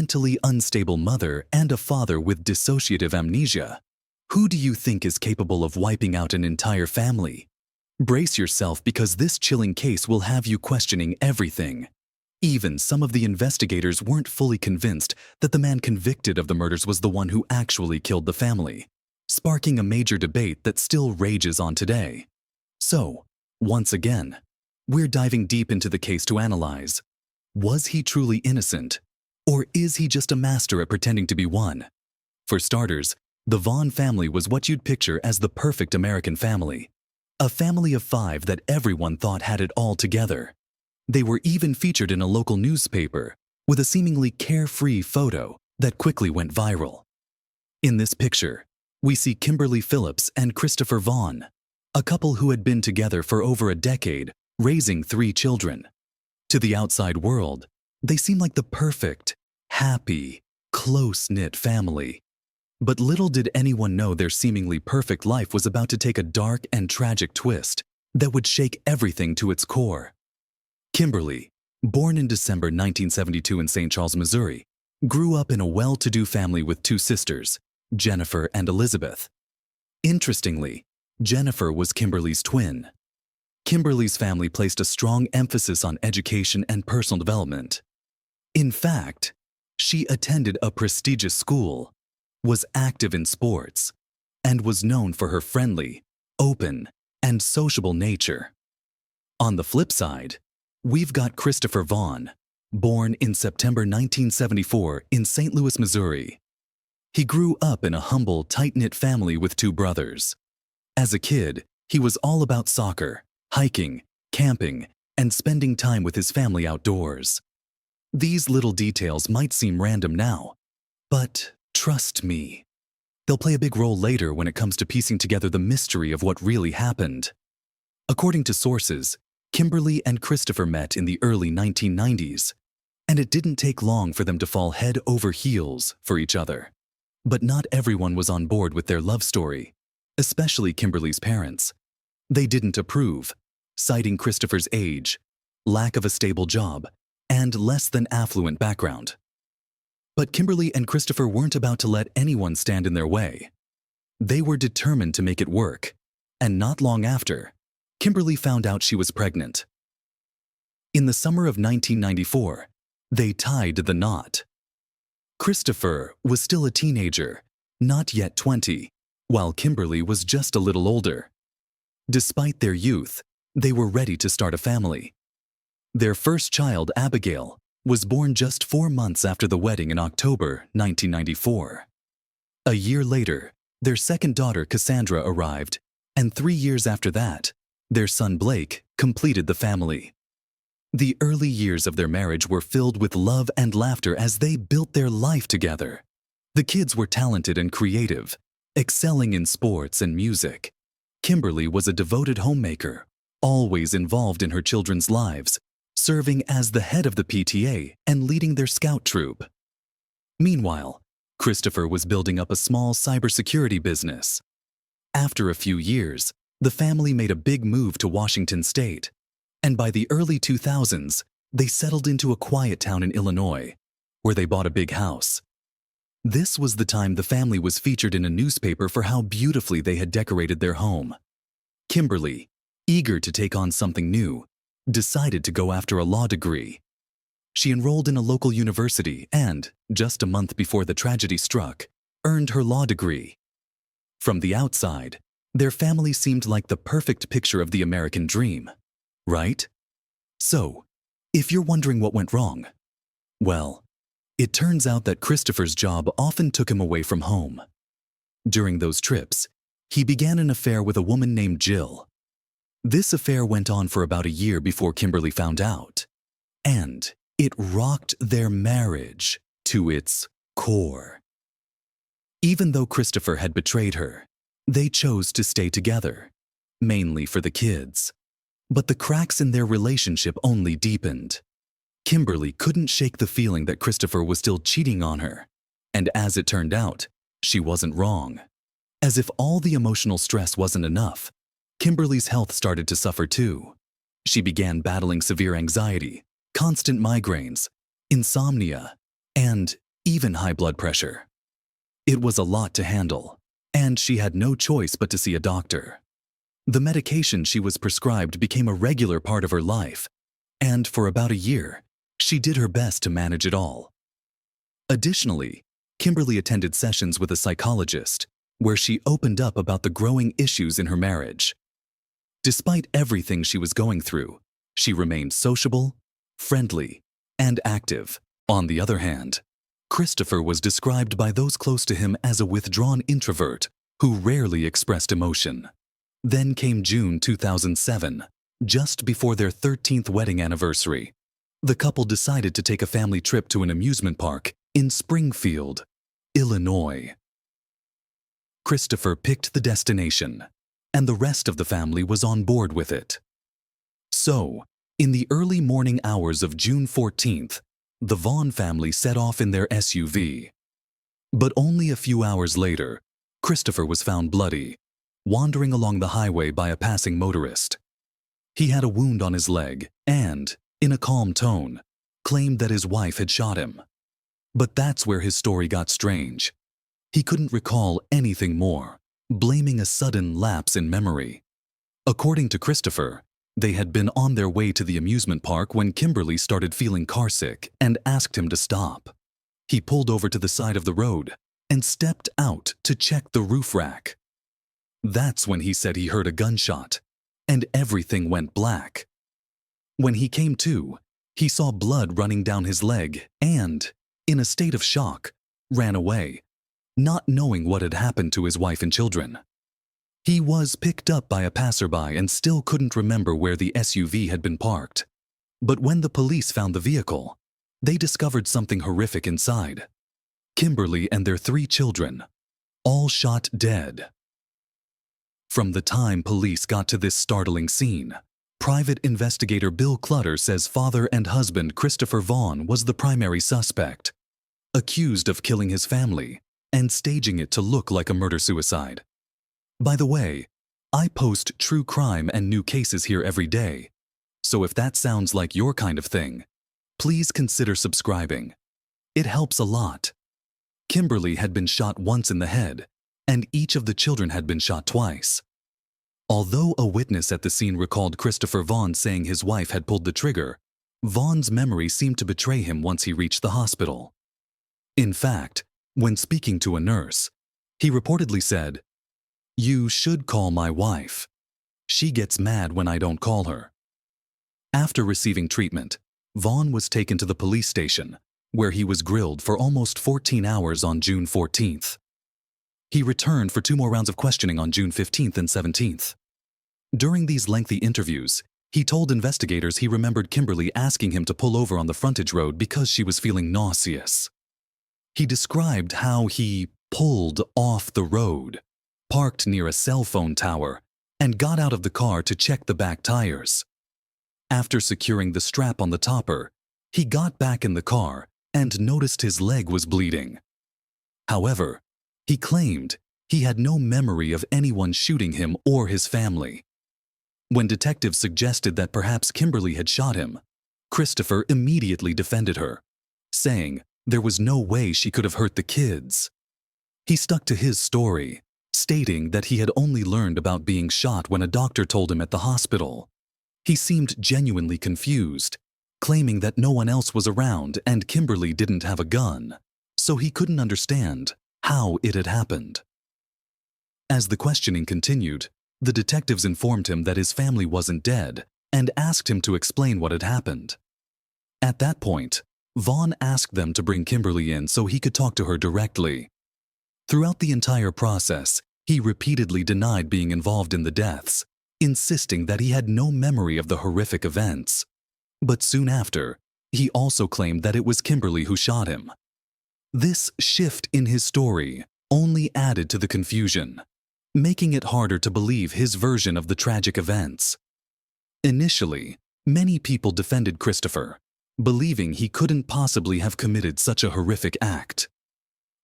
mentally unstable mother and a father with dissociative amnesia. Who do you think is capable of wiping out an entire family? Brace yourself, because this chilling case will have you questioning everything. Even some of the investigators weren't fully convinced that the man convicted of the murders was the one who actually killed the family, sparking a major debate that still rages on today. So, once again, we're diving deep into the case to analyze: was he truly innocent, or is he just a master at pretending to be one? For starters, the Vaughn family was what you'd picture as the perfect American family. A family of 5 that everyone thought had it all together. They were even featured in a local newspaper with a seemingly carefree photo that quickly went viral. In this picture, we see Kimberly Phillips and Christopher Vaughn, a couple who had been together for over a decade, raising 3 children. To the outside world, they seem like the perfect, happy, close-knit family. But little did anyone know their seemingly perfect life was about to take a dark and tragic twist that would shake everything to its core. Kimberly, born in December 1972 in St. Charles, Missouri, grew up in a well-to-do family with 2 sisters, Jennifer and Elizabeth. Interestingly, Jennifer was Kimberly's twin. Kimberly's family placed a strong emphasis on education and personal development. In fact, she attended a prestigious school, was active in sports, and was known for her friendly, open, and sociable nature. On the flip side, we've got Christopher Vaughn, born in September 1974 in St. Louis, Missouri. He grew up in a humble, tight-knit family with 2 brothers. As a kid, he was all about soccer, hiking, camping, and spending time with his family outdoors. These little details might seem random now, but trust me, they'll play a big role later when it comes to piecing together the mystery of what really happened. According to sources, Kimberly and Christopher met in the early 1990s, and it didn't take long for them to fall head over heels for each other. But not everyone was on board with their love story, especially Kimberly's parents. They didn't approve, citing Christopher's age, lack of a stable job, and less than affluent background. But Kimberly and Christopher weren't about to let anyone stand in their way. They were determined to make it work, and not long after, Kimberly found out she was pregnant. In the summer of 1994, they tied the knot. Christopher was still a teenager, not yet 20, while Kimberly was just a little older. Despite their youth, they were ready to start a family. Their first child, Abigail, was born just 4 months after the wedding in October 1994. A year later, their second daughter, Cassandra, arrived, and 3 years after that, their son Blake completed the family. The early years of their marriage were filled with love and laughter as they built their life together. The kids were talented and creative, excelling in sports and music. Kimberly was a devoted homemaker, always involved in her children's lives, serving as the head of the PTA and leading their scout troop. Meanwhile, Christopher was building up a small cybersecurity business. After a few years, the family made a big move to Washington State, and by the early 2000s, they settled into a quiet town in Illinois, where they bought a big house. This was the time the family was featured in a newspaper for how beautifully they had decorated their home. Kimberly, eager to take on something new, decided to go after a law degree. She enrolled in a local university and, just a month before the tragedy struck, earned her law degree. From the outside, their family seemed like the perfect picture of the American dream, right? So, if you're wondering what went wrong, well, it turns out that Christopher's job often took him away from home. During those trips, he began an affair with a woman named Jill. This affair went on for about a year before Kimberly found out, and it rocked their marriage to its core. Even though Christopher had betrayed her, they chose to stay together, mainly for the kids. But the cracks in their relationship only deepened. Kimberly couldn't shake the feeling that Christopher was still cheating on her, and as it turned out, she wasn't wrong. As if all the emotional stress wasn't enough, Kimberly's health started to suffer too. She began battling severe anxiety, constant migraines, insomnia, and even high blood pressure. It was a lot to handle, and she had no choice but to see a doctor. The medication she was prescribed became a regular part of her life, and for about a year, she did her best to manage it all. Additionally, Kimberly attended sessions with a psychologist where she opened up about the growing issues in her marriage. Despite everything she was going through, she remained sociable, friendly, and active. On the other hand, Christopher was described by those close to him as a withdrawn introvert who rarely expressed emotion. Then came June 2007, just before their 13th wedding anniversary. The couple decided to take a family trip to an amusement park in Springfield, Illinois. Christopher picked the destination, and the rest of the family was on board with it. So, in the early morning hours of June 14th, the Vaughn family set off in their SUV. But only a few hours later, Christopher was found bloody, wandering along the highway by a passing motorist. He had a wound on his leg and, in a calm tone, claimed that his wife had shot him. But that's where his story got strange. He couldn't recall anything more, blaming a sudden lapse in memory. According to Christopher, they had been on their way to the amusement park when Kimberly started feeling carsick and asked him to stop. He pulled over to the side of the road and stepped out to check the roof rack. That's when he said he heard a gunshot, and everything went black. When he came to, he saw blood running down his leg and, in a state of shock, ran away, not knowing what had happened to his wife and children. He was picked up by a passerby and still couldn't remember where the SUV had been parked. But when the police found the vehicle, they discovered something horrific inside. Kimberly and their 3 children, all shot dead. From the time police got to this startling scene, Private Investigator Bill Clutter says father and husband Christopher Vaughn was the primary suspect, accused of killing his family and staging it to look like a murder-suicide. By the way, I post true crime and new cases here every day, so if that sounds like your kind of thing, please consider subscribing. It helps a lot. Kimberly had been shot once in the head, and each of the children had been shot twice. Although a witness at the scene recalled Christopher Vaughn saying his wife had pulled the trigger, Vaughn's memory seemed to betray him once he reached the hospital. In fact, when speaking to a nurse, he reportedly said, "You should call my wife. She gets mad when I don't call her." After receiving treatment, Vaughn was taken to the police station, where he was grilled for almost 14 hours on June 14th. He returned for 2 more rounds of questioning on June 15th and 17th. During these lengthy interviews, he told investigators he remembered Kimberly asking him to pull over on the frontage road because she was feeling nauseous. He described how he pulled off the road, parked near a cell phone tower, and got out of the car to check the back tires. After securing the strap on the topper, he got back in the car and noticed his leg was bleeding. However, he claimed he had no memory of anyone shooting him or his family. When detectives suggested that perhaps Kimberly had shot him, Christopher immediately defended her, saying there was no way she could have hurt the kids. He stuck to his story, stating that he had only learned about being shot when a doctor told him at the hospital. He seemed genuinely confused, claiming that no one else was around and Kimberly didn't have a gun, so he couldn't understand how it had happened. As the questioning continued, the detectives informed him that his family wasn't dead and asked him to explain what had happened. At that point, Vaughn asked them to bring Kimberly in so he could talk to her directly. Throughout the entire process, he repeatedly denied being involved in the deaths, insisting that he had no memory of the horrific events. But soon after, he also claimed that it was Kimberly who shot him. This shift in his story only added to the confusion, making it harder to believe his version of the tragic events. Initially, many people defended Christopher, believing he couldn't possibly have committed such a horrific act.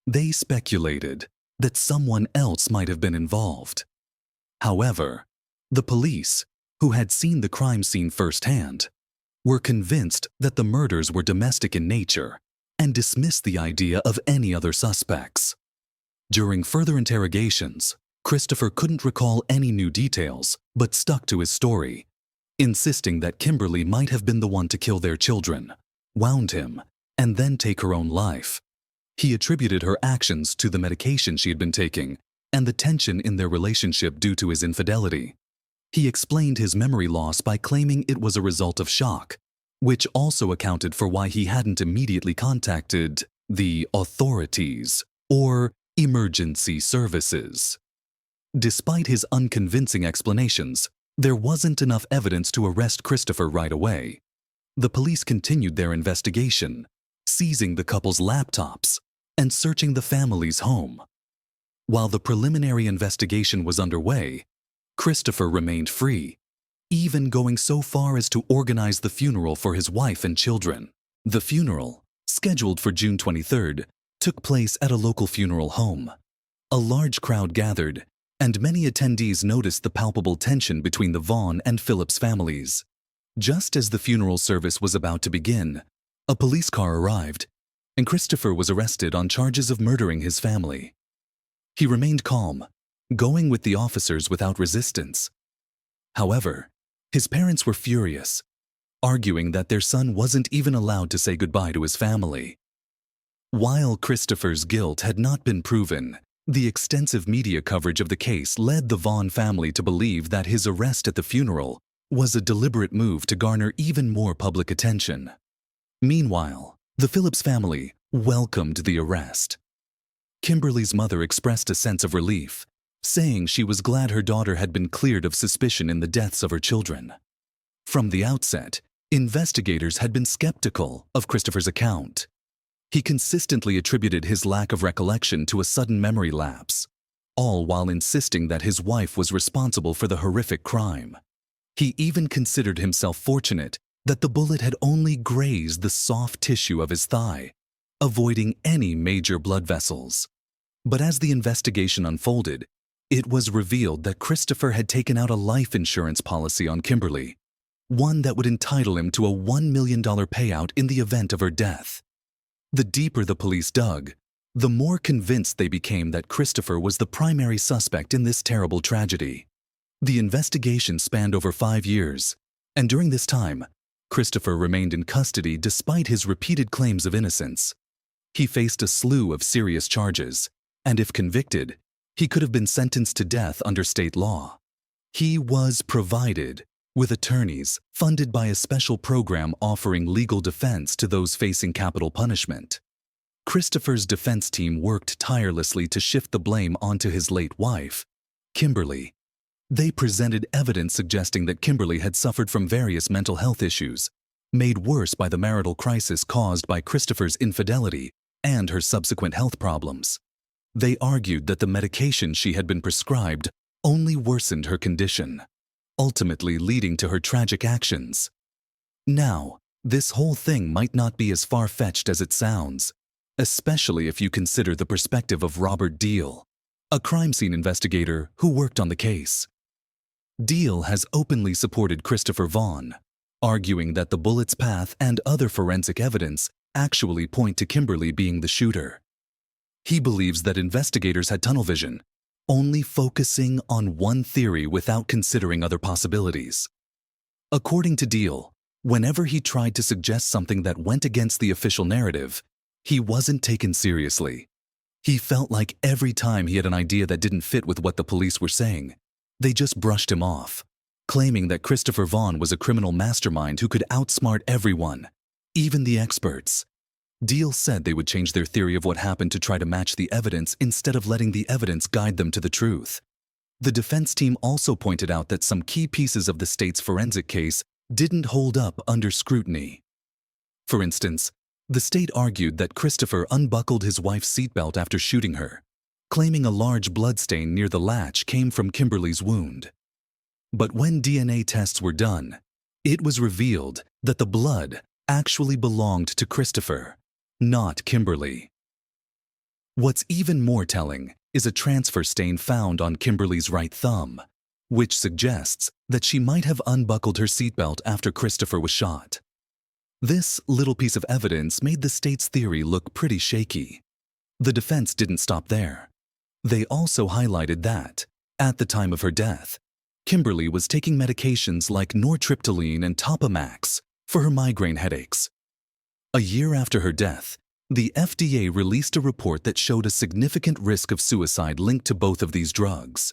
They speculated that someone else might have been involved. However, the police, who had seen the crime scene firsthand, were convinced that the murders were domestic in nature and dismissed the idea of any other suspects. During further interrogations, Christopher couldn't recall any new details, but stuck to his story, insisting that Kimberly might have been the one to kill their children, wound him, and then take her own life. He attributed her actions to the medication she had been taking and the tension in their relationship due to his infidelity. He explained his memory loss by claiming it was a result of shock, which also accounted for why he hadn't immediately contacted the authorities or emergency services. Despite his unconvincing explanations, there wasn't enough evidence to arrest Christopher right away. The police continued their investigation, seizing the couple's laptops and searching the family's home. While the preliminary investigation was underway, Christopher remained free, even going so far as to organize the funeral for his wife and children. The funeral, scheduled for June 23rd, took place at a local funeral home. A large crowd gathered, and many attendees noticed the palpable tension between the Vaughn and Phillips families. Just as the funeral service was about to begin, a police car arrived, and Christopher was arrested on charges of murdering his family. He remained calm, going with the officers without resistance. However, his parents were furious, arguing that their son wasn't even allowed to say goodbye to his family. While Christopher's guilt had not been proven, the extensive media coverage of the case led the Vaughn family to believe that his arrest at the funeral was a deliberate move to garner even more public attention. Meanwhile, the Phillips family welcomed the arrest. Kimberly's mother expressed a sense of relief, saying she was glad her daughter had been cleared of suspicion in the deaths of her children. From the outset, investigators had been skeptical of Christopher's account. He consistently attributed his lack of recollection to a sudden memory lapse, all while insisting that his wife was responsible for the horrific crime. He even considered himself fortunate that the bullet had only grazed the soft tissue of his thigh, avoiding any major blood vessels. But as the investigation unfolded, it was revealed that Christopher had taken out a life insurance policy on Kimberly, one that would entitle him to a $1 million payout in the event of her death. The deeper the police dug, the more convinced they became that Christopher was the primary suspect in this terrible tragedy. The investigation spanned over 5 years, and during this time, Christopher remained in custody despite his repeated claims of innocence. He faced a slew of serious charges, and if convicted, he could have been sentenced to death under state law. He was provided with attorneys funded by a special program offering legal defense to those facing capital punishment. Christopher's defense team worked tirelessly to shift the blame onto his late wife, Kimberly. They presented evidence suggesting that Kimberly had suffered from various mental health issues, made worse by the marital crisis caused by Christopher's infidelity and her subsequent health problems. They argued that the medication she had been prescribed only worsened her condition, ultimately leading to her tragic actions. Now, this whole thing might not be as far-fetched as it sounds, especially if you consider the perspective of Robert Deal, a crime scene investigator who worked on the case. Deal has openly supported Christopher Vaughn, arguing that the bullet's path and other forensic evidence actually point to Kimberly being the shooter. He believes that investigators had tunnel vision, only focusing on one theory without considering other possibilities. According to Deal, whenever he tried to suggest something that went against the official narrative, he wasn't taken seriously. He felt like every time he had an idea that didn't fit with what the police were saying, they just brushed him off, claiming that Christopher Vaughn was a criminal mastermind who could outsmart everyone, even the experts. Deal said they would change their theory of what happened to try to match the evidence instead of letting the evidence guide them to the truth. The defense team also pointed out that some key pieces of the state's forensic case didn't hold up under scrutiny. For instance, the state argued that Christopher unbuckled his wife's seatbelt after shooting her, claiming a large bloodstain near the latch came from Kimberly's wound. But when DNA tests were done, it was revealed that the blood actually belonged to Christopher, not Kimberly. What's even more telling is a transfer stain found on Kimberly's right thumb, which suggests that she might have unbuckled her seatbelt after Christopher was shot. This little piece of evidence made the state's theory look pretty shaky. The defense didn't stop there. They also highlighted that, at the time of her death, Kimberly was taking medications like nortriptyline and Topamax for her migraine headaches. A year after her death, the FDA released a report that showed a significant risk of suicide linked to both of these drugs.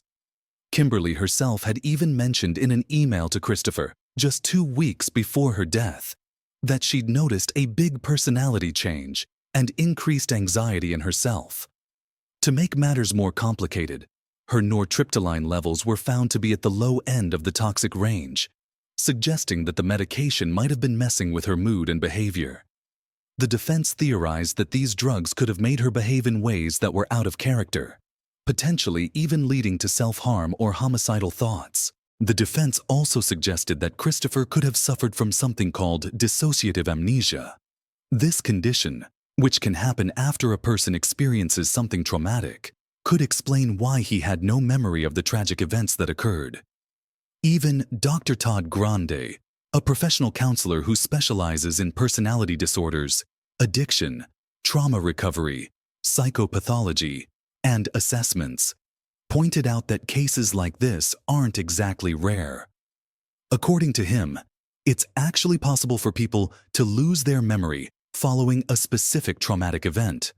Kimberly herself had even mentioned in an email to Christopher, just 2 weeks before her death, that she'd noticed a big personality change and increased anxiety in herself. To make matters more complicated, her nortriptyline levels were found to be at the low end of the toxic range, suggesting that the medication might have been messing with her mood and behavior. The defense theorized that these drugs could have made her behave in ways that were out of character, potentially even leading to self-harm or homicidal thoughts. The defense also suggested that Christopher could have suffered from something called dissociative amnesia. This condition, which can happen after a person experiences something traumatic, could explain why he had no memory of the tragic events that occurred. Even Dr. Todd Grande, a professional counselor who specializes in personality disorders, addiction, trauma recovery, psychopathology, and assessments, pointed out that cases like this aren't exactly rare. According to him, it's actually possible for people to lose their memory following a specific traumatic event,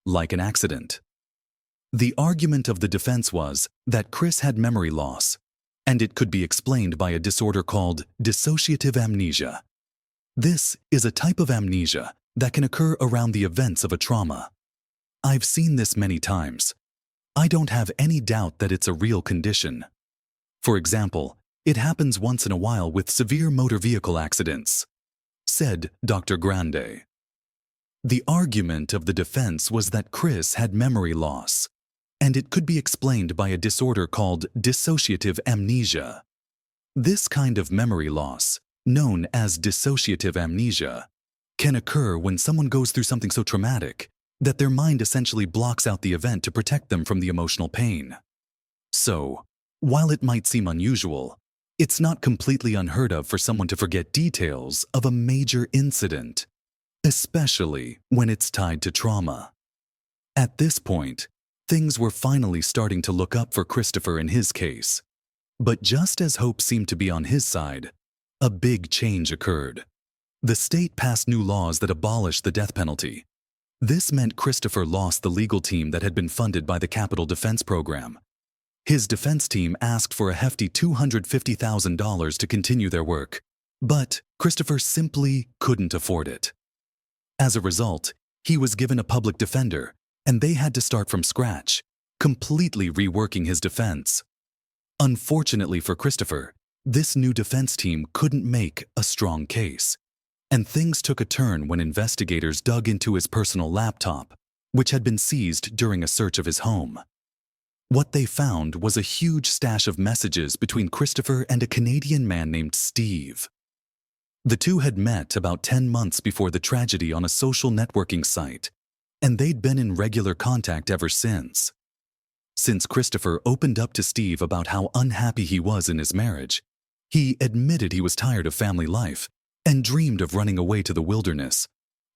like an accident. The argument of the defense was that Chris had memory loss, and it could be explained by a disorder called dissociative amnesia. This is a type of amnesia that can occur around the events of a trauma. I've seen this many times. I don't have any doubt that it's a real condition. For example, it happens once in a while with severe motor vehicle accidents, said Dr. Grande. The argument of the defense was that Chris had memory loss, and it could be explained by a disorder called dissociative amnesia. This kind of memory loss, known as dissociative amnesia, can occur when someone goes through something so traumatic that their mind essentially blocks out the event to protect them from the emotional pain. So, while it might seem unusual, it's not completely unheard of for someone to forget details of a major incident, especially when it's tied to trauma. At this point, things were finally starting to look up for Christopher in his case. But just as hope seemed to be on his side, a big change occurred. The state passed new laws that abolished the death penalty. This meant Christopher lost the legal team that had been funded by the Capital Defense Program. His defense team asked for a hefty $250,000 to continue their work, but Christopher simply couldn't afford it. As a result, he was given a public defender, and they had to start from scratch, completely reworking his defense. Unfortunately for Christopher, this new defense team couldn't make a strong case, and things took a turn when investigators dug into his personal laptop, which had been seized during a search of his home. What they found was a huge stash of messages between Christopher and a Canadian man named Steve. The two had met about 10 months before the tragedy on a social networking site, and they'd been in regular contact ever since. Since Christopher opened up to Steve about how unhappy he was in his marriage, he admitted he was tired of family life and dreamed of running away to the wilderness,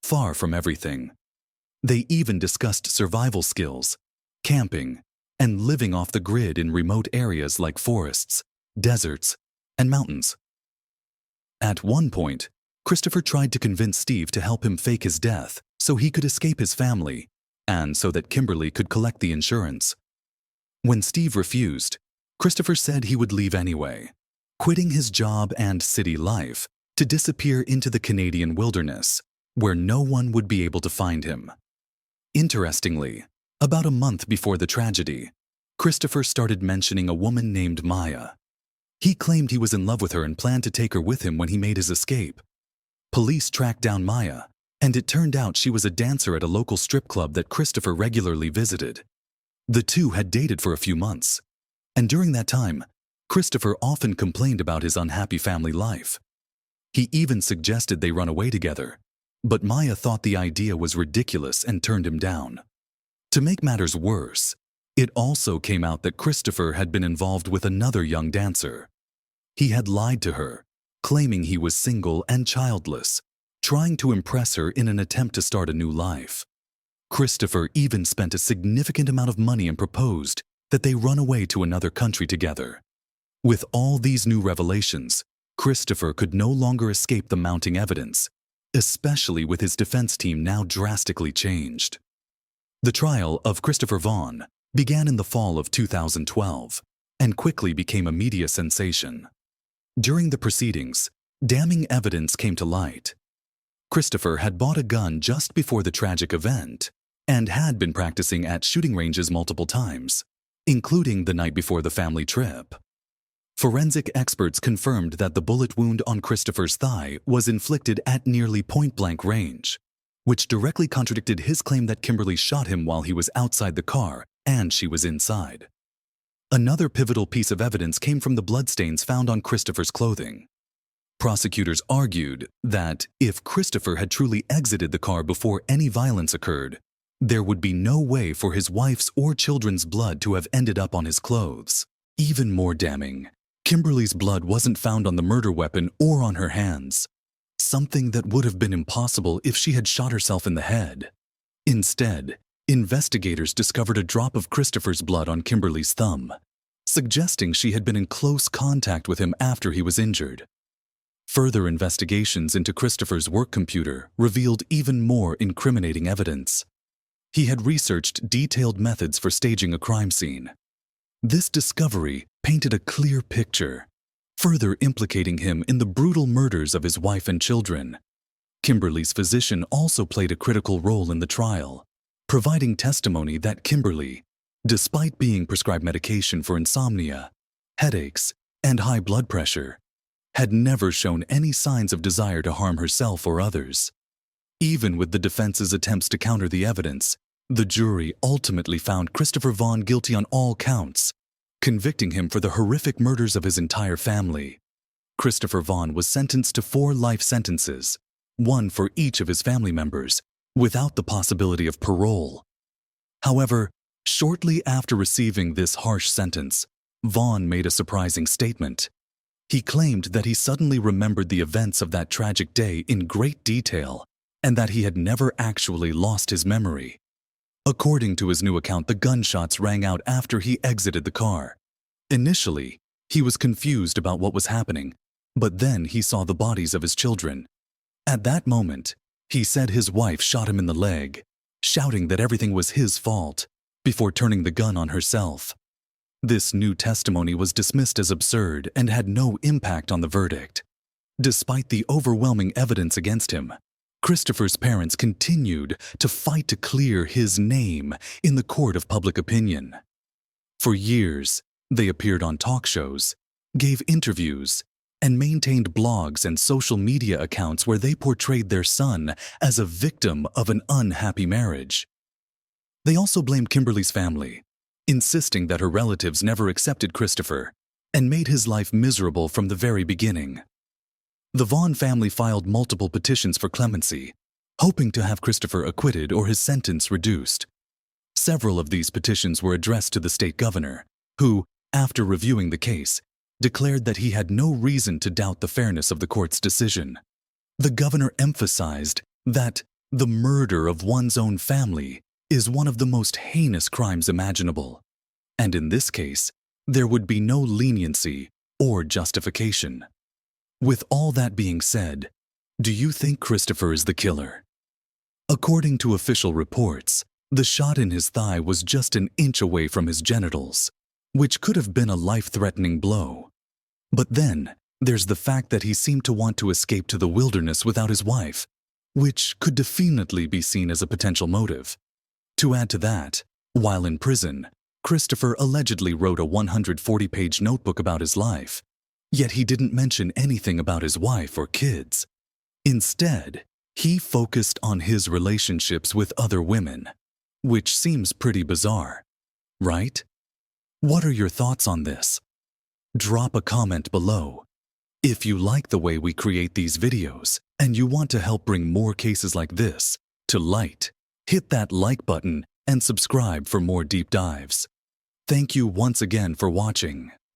far from everything. They even discussed survival skills, camping, and living off the grid in remote areas like forests, deserts, and mountains. At one point, Christopher tried to convince Steve to help him fake his death so he could escape his family and so that Kimberly could collect the insurance. When Steve refused, Christopher said he would leave anyway, quitting his job and city life to disappear into the Canadian wilderness, where no one would be able to find him. Interestingly, about a month before the tragedy, Christopher started mentioning a woman named Maya. He claimed he was in love with her and planned to take her with him when he made his escape. Police tracked down Maya, and it turned out she was a dancer at a local strip club that Christopher regularly visited. The two had dated for a few months, and during that time, Christopher often complained about his unhappy family life. He even suggested they run away together, but Maya thought the idea was ridiculous and turned him down. To make matters worse, it also came out that Christopher had been involved with another young dancer. He had lied to her, claiming he was single and childless, trying to impress her in an attempt to start a new life. Christopher even spent a significant amount of money and proposed that they run away to another country together. With all these new revelations, Christopher could no longer escape the mounting evidence, especially with his defense team now drastically changed. The trial of Christopher Vaughn began in the fall of 2012 and quickly became a media sensation. During the proceedings, damning evidence came to light. Christopher had bought a gun just before the tragic event and had been practicing at shooting ranges multiple times, including the night before the family trip. Forensic experts confirmed that the bullet wound on Christopher's thigh was inflicted at nearly point-blank range, which directly contradicted his claim that Kimberly shot him while he was outside the car and she was inside. Another pivotal piece of evidence came from the bloodstains found on Christopher's clothing. Prosecutors argued that if Christopher had truly exited the car before any violence occurred, there would be no way for his wife's or children's blood to have ended up on his clothes. Even more damning, Kimberly's blood wasn't found on the murder weapon or on her hands, something that would have been impossible if she had shot herself in the head. Instead, investigators discovered a drop of Christopher's blood on Kimberly's thumb, suggesting she had been in close contact with him after he was injured. Further investigations into Christopher's work computer revealed even more incriminating evidence. He had researched detailed methods for staging a crime scene. This discovery painted a clear picture, further implicating him in the brutal murders of his wife and children. Kimberly's physician also played a critical role in the trial, providing testimony that Kimberly, despite being prescribed medication for insomnia, headaches, and high blood pressure, had never shown any signs of desire to harm herself or others. Even with the defense's attempts to counter the evidence, the jury ultimately found Christopher Vaughn guilty on all counts, convicting him for the horrific murders of his entire family. Christopher Vaughn was sentenced to 4 life sentences, one for each of his family members, without the possibility of parole. However, shortly after receiving this harsh sentence, Vaughn made a surprising statement. He claimed that he suddenly remembered the events of that tragic day in great detail and that he had never actually lost his memory. According to his new account, the gunshots rang out after he exited the car. Initially, he was confused about what was happening, but then he saw the bodies of his children. At that moment, he said his wife shot him in the leg, shouting that everything was his fault, before turning the gun on herself. This new testimony was dismissed as absurd and had no impact on the verdict. Despite the overwhelming evidence against him, Christopher's parents continued to fight to clear his name in the court of public opinion. For years, they appeared on talk shows, gave interviews, and maintained blogs and social media accounts where they portrayed their son as a victim of an unhappy marriage. They also blamed Kimberly's family, insisting that her relatives never accepted Christopher and made his life miserable from the very beginning. The Vaughn family filed multiple petitions for clemency, hoping to have Christopher acquitted or his sentence reduced. Several of these petitions were addressed to the state governor, who, after reviewing the case, declared that he had no reason to doubt the fairness of the court's decision. The governor emphasized that the murder of one's own family is one of the most heinous crimes imaginable, and in this case, there would be no leniency or justification. With all that being said, do you think Christopher is the killer? According to official reports, the shot in his thigh was just an inch away from his genitals, which could have been a life-threatening blow. But then, there's the fact that he seemed to want to escape to the wilderness without his wife, which could definitely be seen as a potential motive. To add to that, while in prison, Christopher allegedly wrote a 140-page notebook about his life, yet he didn't mention anything about his wife or kids. Instead, he focused on his relationships with other women, which seems pretty bizarre, right? What are your thoughts on this? Drop a comment below. If you like the way we create these videos and you want to help bring more cases like this to light, hit that like button and subscribe for more deep dives. Thank you once again for watching.